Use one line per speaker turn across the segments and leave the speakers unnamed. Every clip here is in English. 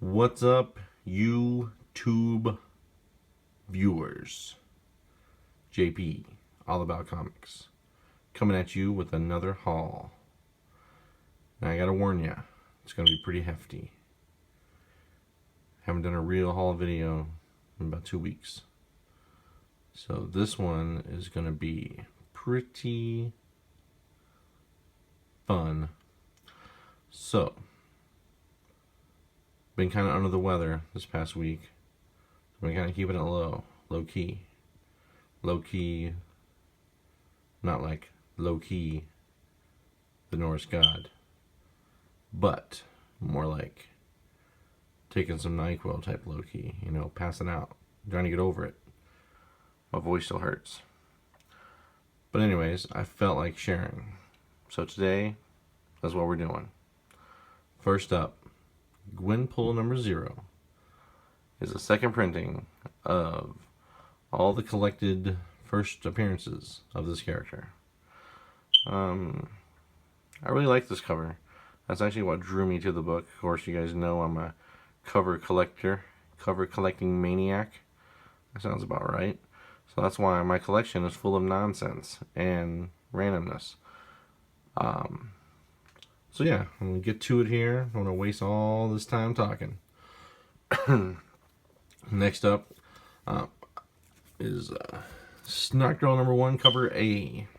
What's up, YouTube viewers? JP, all about comics, coming at you with another haul. Now I gotta warn ya, it's gonna be pretty hefty. Haven't done a real haul video in about 2 weeks. So this one is gonna be pretty fun. So, been kind of under the weather this past week. Been kind of keeping it low key. Low key, not like low key, the Norse god, but more like taking some NyQuil type low key, you know, passing out, trying to get over it. My voice still hurts. But anyways, I felt like sharing. So today, that's what we're doing. First up, Gwenpool number 0 is a second printing of all the collected first appearances of this character. I really like this cover. That's actually what drew me to the book. Of course, you guys know I'm a cover collector, cover collecting maniac. That sounds about right. So that's why my collection is full of nonsense and randomness. So yeah, I'm going to get to it here. I don't want to waste all this time talking. Next up is Snot Girl number 1, cover A.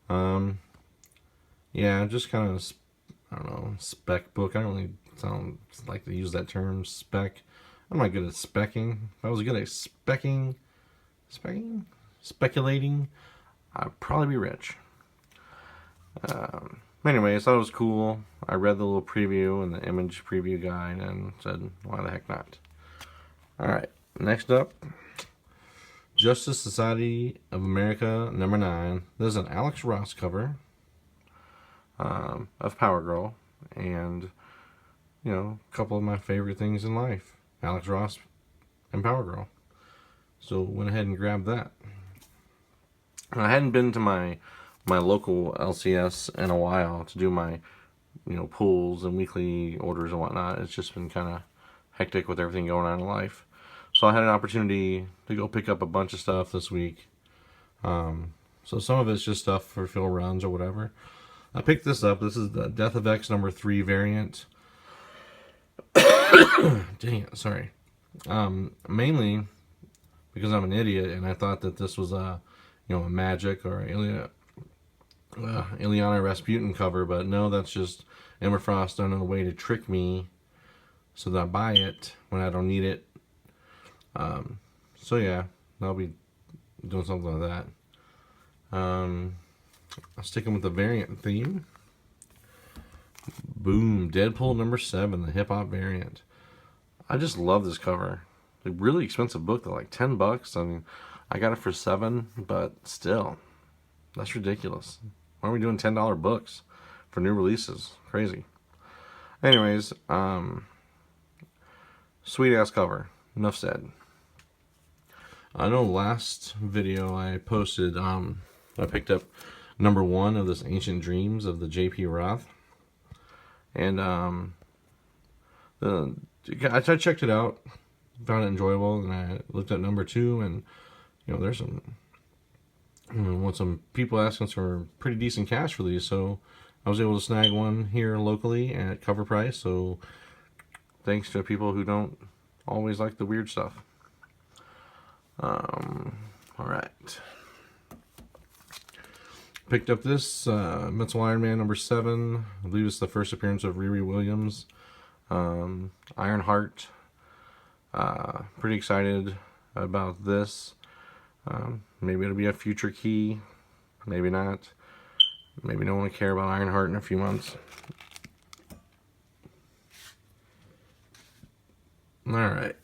Yeah, just kind of, I don't know, spec book. I don't really sound like to use that term, spec. I'm not good at specking. If I was good at speculating, I'd probably be rich. Anyways, I thought it was cool. I read the little preview and the image preview guide and said, why the heck not? Alright, next up, Justice Society of America number 9. This is an Alex Ross cover of Power Girl, and, you know, a couple of my favorite things in life, Alex Ross and Power Girl. So went ahead and grabbed that. I hadn't been to my local LCS in a while to do my, you know, pulls and weekly orders and whatnot. It's just been kind of hectic with everything going on in life. So I had an opportunity to go pick up a bunch of stuff this week. So some of it's just stuff for fill runs or whatever. I picked this up. This is the Death of X number 3 variant. Dang it, sorry. Mainly because I'm an idiot and I thought that this was a, you know, a Magic or Ileana Rasputin cover, but no, that's just Emma Frost done in a way to trick me so that I buy it when I don't need it. So yeah, I'll be doing something like that. I'll stick with the variant theme. Boom, Deadpool number 7, the hip hop variant. I just love this cover. A really expensive book, though, like $10. I mean, I got it for $7, but still, that's ridiculous. Why are we doing $10 books for new releases? Crazy. Anyways, sweet ass cover. Enough said. I know last video I posted, I picked up number 1 of this Ancient Dreams of the J.P. Roth. And I checked it out, found it enjoyable, and I looked at number 2, and you know, there's some people asking for pretty decent cash for these, so I was able to snag one here locally at cover price. So thanks to people who don't always like the weird stuff. Alright. Picked up this Metal Iron Man number 7. I believe it's the first appearance of Riri Williams. Ironheart. Pretty excited about this. Maybe it'll be a future key. Maybe not. Maybe no one will care about Ironheart in a few months. Alright.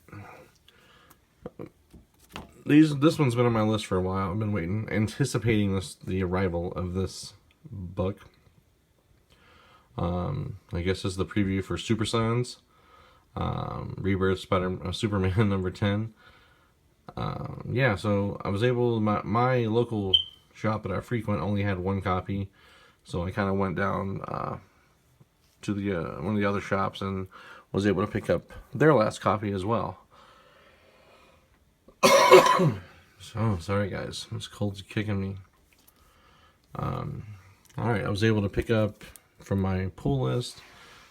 This one's been on my list for a while. I've been waiting, anticipating the arrival of this book. I guess this is the preview for Super Sons. Rebirth Superman number 10. Yeah, so I was able, my local shop that I frequent only had 1 copy, so I kind of went down to the one of the other shops and was able to pick up their last copy as well. So, sorry guys, this cold's kicking me. Alright, I was able to pick up from my pull list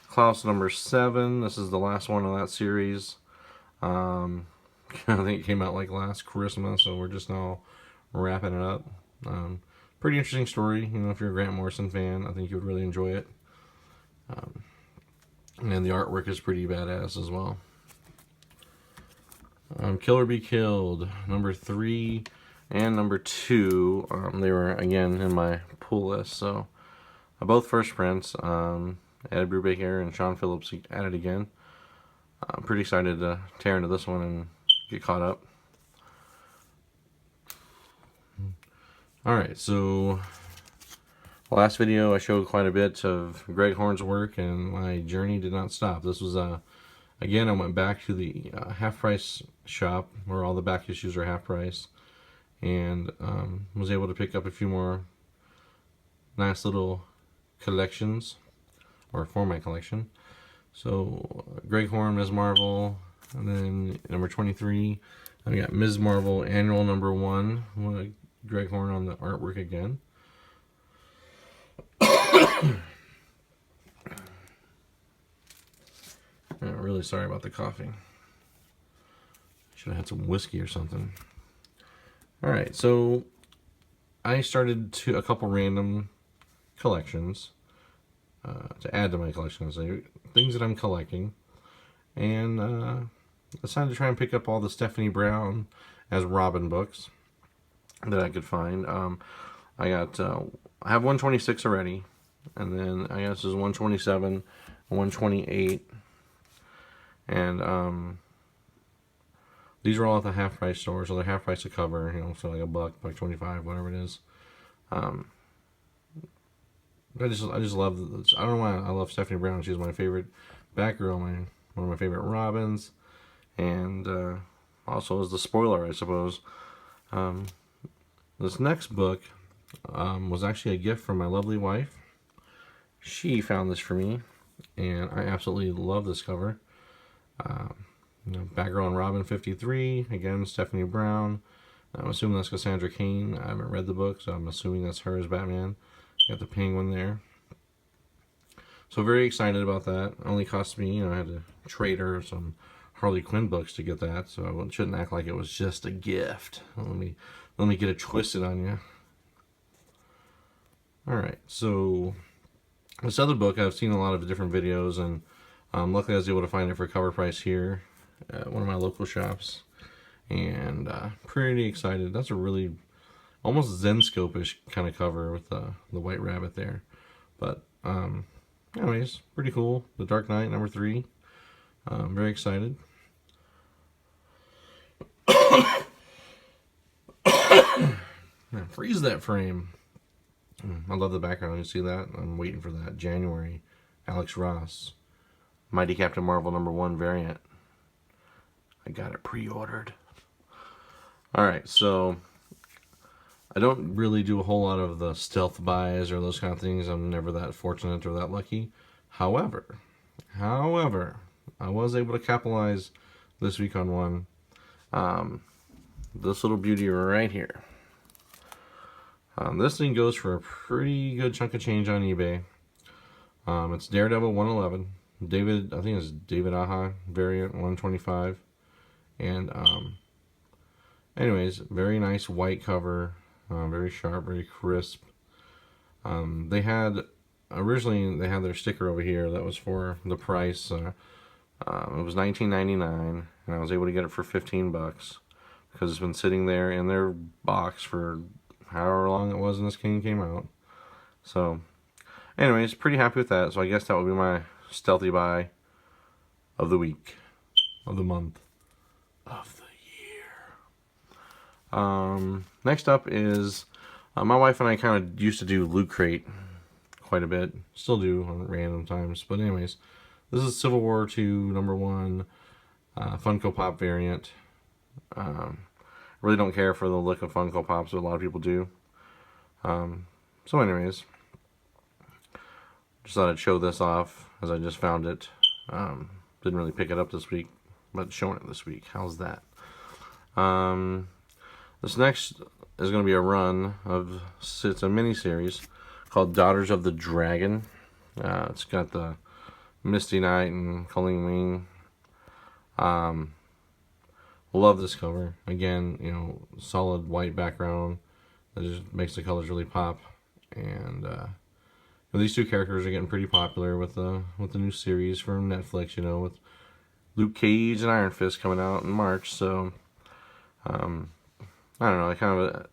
Klaus number 7. This is the last one of that series. I think it came out like last Christmas, so we're just now wrapping it up. Pretty interesting story. You know, if you're a Grant Morrison fan, I think you would really enjoy it. And the artwork is pretty badass as well. Kill or Be Killed, number 3 and number 2. They were, again, in my pull list. So, both first prints. Ed Brubaker and Sean Phillips at it again. I'm pretty excited to tear into this one and get caught up. Alright, so last video I showed quite a bit of Greg Horn's work, and my journey did not stop. This was, again, I went back to the half-price shop where all the back issues are half price, and was able to pick up a few more nice little collections, or for my collection. So Greg Horn, Ms. Marvel, and then number 23, I got Ms. Marvel Annual number 1. Greg Horn on the artwork again. I'm really sorry about the coughing. Should have had some whiskey or something. Alright, so I started a couple random collections to add to my collection, so things that I'm collecting, and decided to try and pick up all the Stephanie Brown as Robin books that I could find. I have 126 already, and then I guess there's 127, 128, and these are all at the half price store, so they're half price a cover, you know, so like $1.25, whatever it is. I just love this. I don't know why I love Stephanie Brown. She's my favorite Batgirl, one of my favorite Robins, and also as the spoiler, I suppose. This next book was actually a gift from my lovely wife. She found this for me, and I absolutely love this cover. You know, Batgirl and Robin 53, again, Stephanie Brown. I'm assuming that's Cassandra Cain. I haven't read the book, so I'm assuming that's her as Batman. Got the penguin there. So very excited about that. It only cost me, you know, I had to trade her some Harley Quinn books to get that, so I shouldn't act like it was just a gift. Let me get it twisted on you. Alright, so this other book, I've seen a lot of different videos, and luckily I was able to find it for cover price here at one of my local shops. And pretty excited. That's a really almost Zenscope-ish kind of cover with the white rabbit there. But anyways, pretty cool. The Dark Knight number 3. I'm very excited. Man, freeze that frame. I love the background. You see that? I'm waiting for that. January. Alex Ross. Mighty Captain Marvel number 1 variant. I got it pre-ordered. Alright, so I don't really do a whole lot of the stealth buys or those kind of things. I'm never that fortunate or that lucky. However, I was able to capitalize this week on one. This little beauty right here. This thing goes for a pretty good chunk of change on eBay. It's Daredevil 111. I think it's David Aja variant 125. And anyways, very nice white cover. Very sharp, very crisp. Originally they had their sticker over here that was for the price. It was $19.99, and I was able to get it for $15 because it's been sitting there in their box for however long it was when this game came out. So, anyways, pretty happy with that. So I guess that would be my stealthy buy of the week, of the month, of the year. Next up is my wife and I kind of used to do Loot Crate quite a bit. Still do on random times. But anyways, this is Civil War II number 1 Funko Pop variant. Really don't care for the look of Funko Pops, but a lot of people do. So anyways, just thought I'd show this off as I just found it. Didn't really pick it up this week, but showing it this week. How's that? This next is going to be a run of, it's a mini-series called Daughters of the Dragon. It's got the Misty Knight and Colleen Wing. Love this cover. Again, you know, solid white background that just makes the colors really pop. And these two characters are getting pretty popular with the new series from Netflix. You know, with Luke Cage and Iron Fist coming out in March. So I don't know.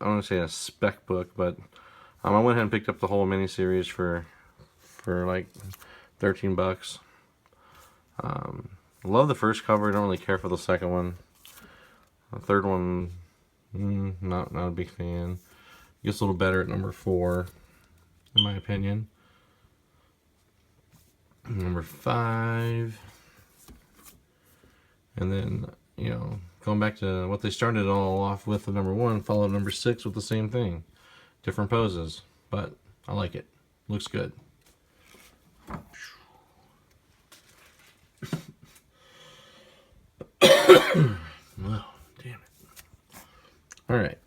I want to say a spec book, but I went ahead and picked up the whole miniseries for like $13. Love the first cover. Don't really care for the second one. The third one, not a big fan. Gets a little better at number 4, in my opinion. Number 5, and then, you know, going back to what they started it all off with number 1, followed number 6 with the same thing, different poses, but I like it. Looks good. Well, damn it. All right.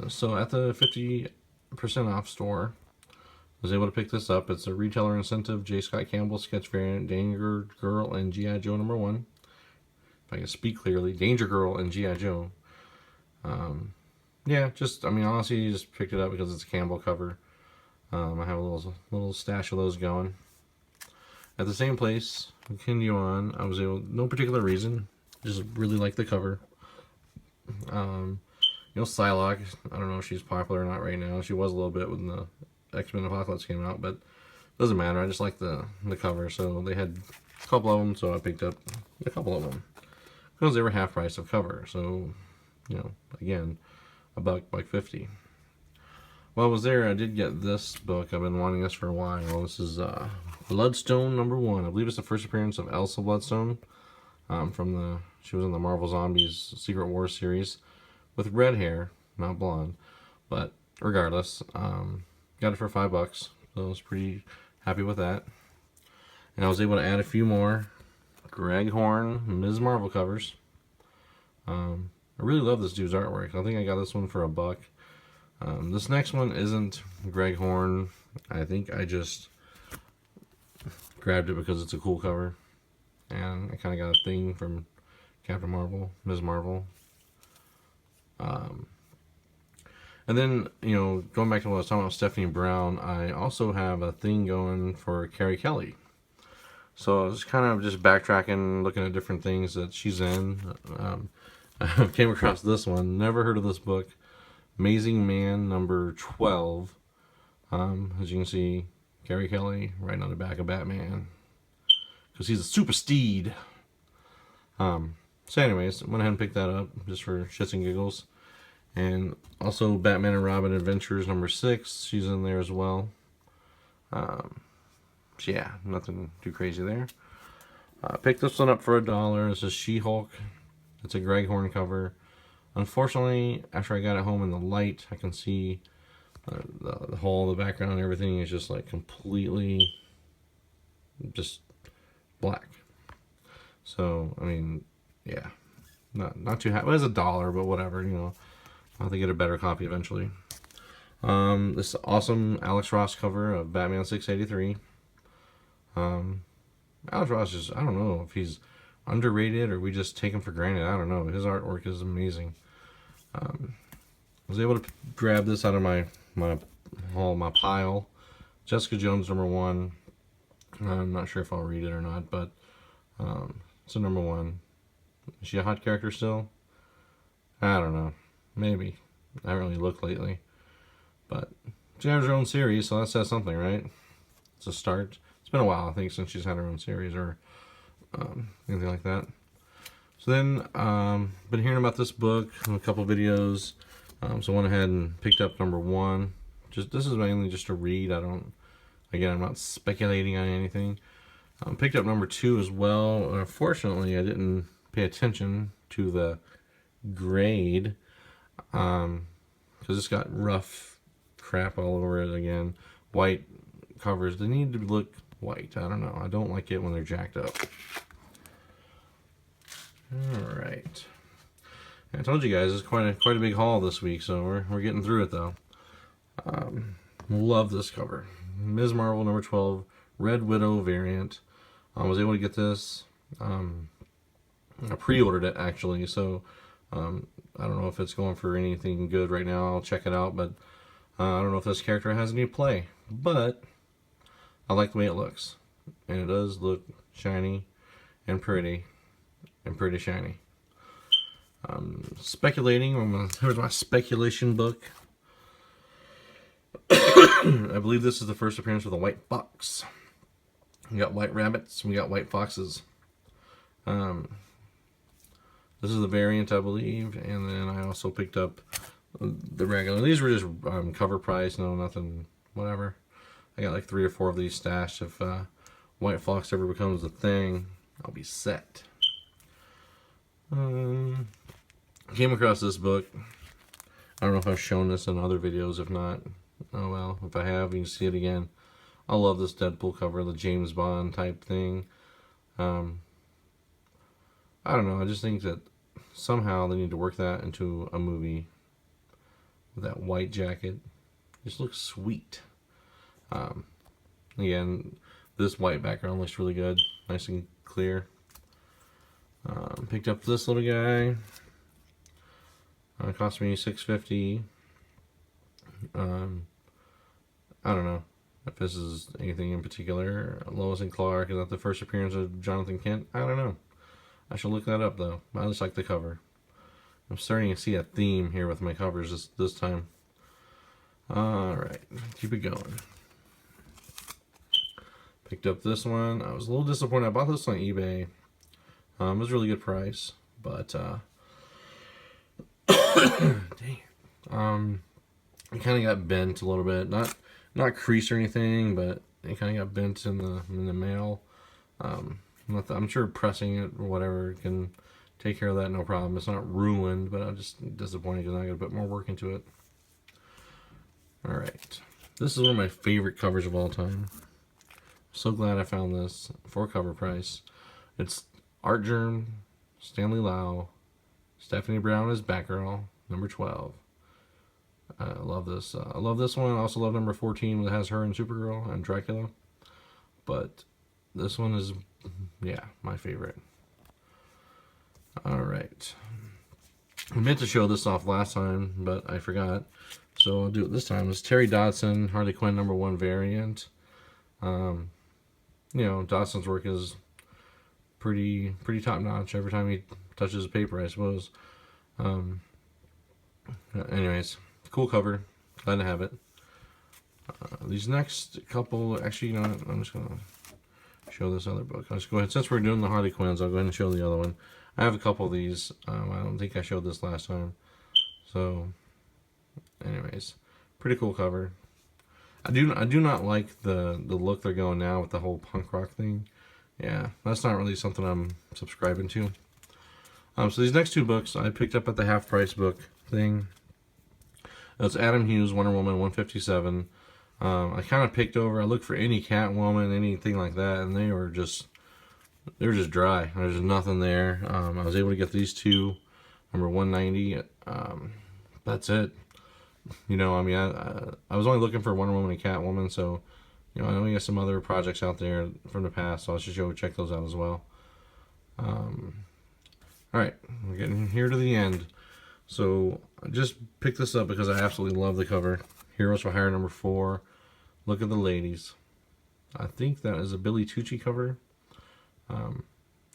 So at the 50% off store, I was able to pick this up. It's a retailer incentive J. Scott Campbell sketch variant, Danger Girl and G.I. Joe number 1. If I can speak clearly, Danger Girl and G.I. Joe. Yeah, honestly, you just picked it up because it's a Campbell cover. I have a little stash of those going. At the same place, continue on. I was able, no particular reason, just really like the cover. You know, Psylocke, I don't know if she's popular or not right now. She was a little bit when the X-Men Apocalypse came out, but doesn't matter. I just like the cover. So they had a couple of them, so I picked up a couple of them because they were half price of cover. So, you know, again, $1.50. While I was there, I did get this book. I've been wanting this for a while. This is Bloodstone number 1. I believe it's the first appearance of Elsa Bloodstone. She was in the Marvel Zombies Secret Wars series with red hair, not blonde. But regardless, got it for $5, so I was pretty happy with that. And I was able to add a few more Greg Horn Ms. Marvel covers. I really love this dude's artwork. I think I got this one for $1. This next one isn't Greg Horn. I think I just grabbed it because it's a cool cover. And I kind of got a thing from Captain Marvel, Ms. Marvel. And then, you know, going back to what I was talking about Stephanie Brown, I also have a thing going for Carrie Kelly. So I was kind of just backtracking, looking at different things that she's in. I came across this one. Never heard of this book. Amazing Man number 12. As you can see, Carrie Kelly right on the back of Batman, because he's a super steed. So anyways, I went ahead and picked that up just for shits and giggles. And also Batman and Robin Adventures number 6. She's in there as well. So yeah, nothing too crazy there. Picked this one up for $1. This is She-Hulk. It's a Greg Horn cover. Unfortunately, after I got it home in the light, I can see the whole, the background and everything is just like completely just black. So, I mean, yeah, not too happy. It was $1, but whatever, you know. I'll have to get a better copy eventually. This awesome Alex Ross cover of Batman 683. Alex Ross is, I don't know if he's underrated or we just take him for granted. I don't know. His artwork is amazing. I was able to grab this out of my pile. Jessica Jones number 1. I'm not sure if I'll read it or not, but it's a number 1. Is she a hot character still? I don't know. Maybe. I haven't really looked lately. But she has her own series, so that says something, right? It's a start. It's been a while, I think, since she's had her own series or anything like that. So then, been hearing about this book in a couple videos. So I went ahead and picked up number 1. This is mainly just a read. I'm not speculating on anything. Picked up number 2 as well. Unfortunately, I didn't pay attention to the grade because it's got rough crap all over it again. White covers. They need to look white. I don't know. I don't like it when they're jacked up. Alright. I told you guys, it's quite a big haul this week, so we're getting through it, though. Love this cover. Ms. Marvel number 12, Red Widow variant. I was able to get this. I pre-ordered it, actually, so I don't know if it's going for anything good right now. I'll check it out, but I don't know if this character has any play. But I like the way it looks. And it does look shiny and pretty shiny. Speculating, here's my speculation book. I believe this is the first appearance with a white fox. We got white rabbits, we got white foxes. This is the variant, I believe, and then I also picked up the regular. These were just cover price, no nothing, whatever. I got like 3 or 4 of these stashed. If white fox ever becomes a thing, I'll be set. Came across this book. I don't know if I've shown this in other videos. If not, oh well. If I have, you can see it again. I love this Deadpool cover, the James Bond type thing. I don't know. I just think that somehow they need to work that into a movie. With that white jacket, just looks sweet. Again, this white background looks really good, nice and clear. Picked up this little guy. It cost me $6.50. I don't know if this is anything in particular. Lois and Clark, is that the first appearance of Jonathan Kent? I don't know. I should look that up though. I just like the cover. I'm starting to see a theme here with my covers this time. Alright, keep it going. Picked up this one. I was a little disappointed. I bought this on eBay. It was a really good price, but dang. It kind of got bent a little bit. Not creased or anything, but it kind of got bent in the mail. I'm sure pressing it or whatever can take care of that, no problem. It's not ruined, but I'm just disappointed because I got to put more work into it. Alright. This is one of my favorite covers of all time. So glad I found this for cover price. It's Art Germ, Stanley Lau, Stephanie Brown as Batgirl, number 12. I love this. I love this one. I also love number 14 that has her and Supergirl and Dracula. But this one is, yeah, my favorite. Alright. I meant to show this off last time, but I forgot. So I'll do it this time. It's Terry Dodson, Harley Quinn number 1 variant. You know, Dodson's work is pretty top notch every time he touches the paper, I suppose. Anyways, cool cover. Glad to have it. These next couple, actually, you know what? I'm just gonna show this other book. I'll just go ahead. Since we're doing the Harley Quinns, I'll go ahead and show the other one. I have a couple of these. I don't think I showed this last time. So, anyways, pretty cool cover. I do not like the look they're going now with the whole punk rock thing. Yeah, that's not really something I'm subscribing to. So these next 2 books I picked up at the half price book thing. That's Adam Hughes, Wonder Woman 157. I kind of picked over. I looked for any Catwoman, anything like that, and they were just dry. There's nothing there. I was able to get these 2, number 190. That's it. You know, I mean, I was only looking for Wonder Woman and Catwoman, so, you know, I know we got some other projects out there from the past, so I should go check those out as well. Alright, we're getting here to the end. So, I just picked this up because I absolutely love the cover. Heroes for Hire number 4. Look at the ladies. I think that is a Billy Tucci cover.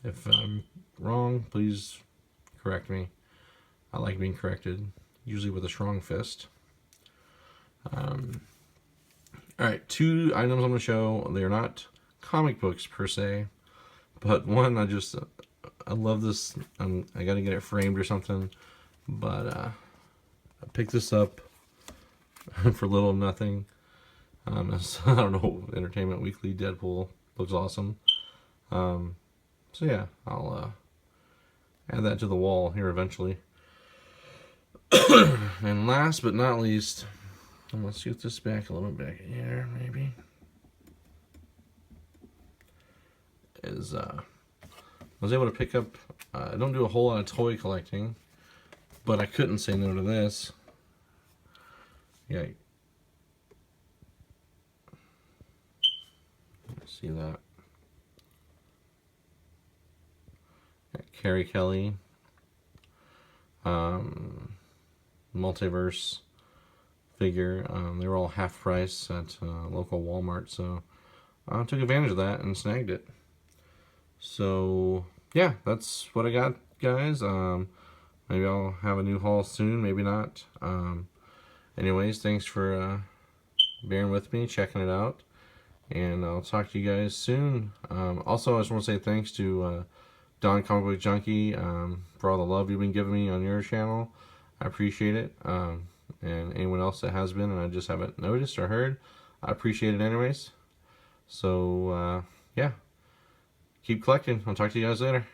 If I'm wrong, please correct me. I like being corrected, usually with a strong fist. Alright, 2 items I'm going to show. They're not comic books per se, but one I love this. I got to get it framed or something, but I picked this up for little or nothing. I don't know, Entertainment Weekly Deadpool looks awesome. So yeah, I'll add that to the wall here eventually. And last but not least, I'm going to scoot this back a little bit here, maybe, is was able to pick up, I don't do a whole lot of toy collecting, but I couldn't say no to this. Yeah. See that. Carrie Kelly. Multiverse figure. They were all half price at local Walmart, so I took advantage of that and snagged it. So yeah, that's what I got, guys. Maybe I'll have a new haul soon, maybe not. Anyways, thanks for bearing with me, checking it out, and I'll talk to you guys soon. Also, I just want to say thanks to Doncomicbook Junkie for all the love you've been giving me on your channel. I appreciate it. And anyone else that has been and I just haven't noticed or heard, I appreciate it anyways. So, yeah. Keep collecting. I'll talk to you guys later.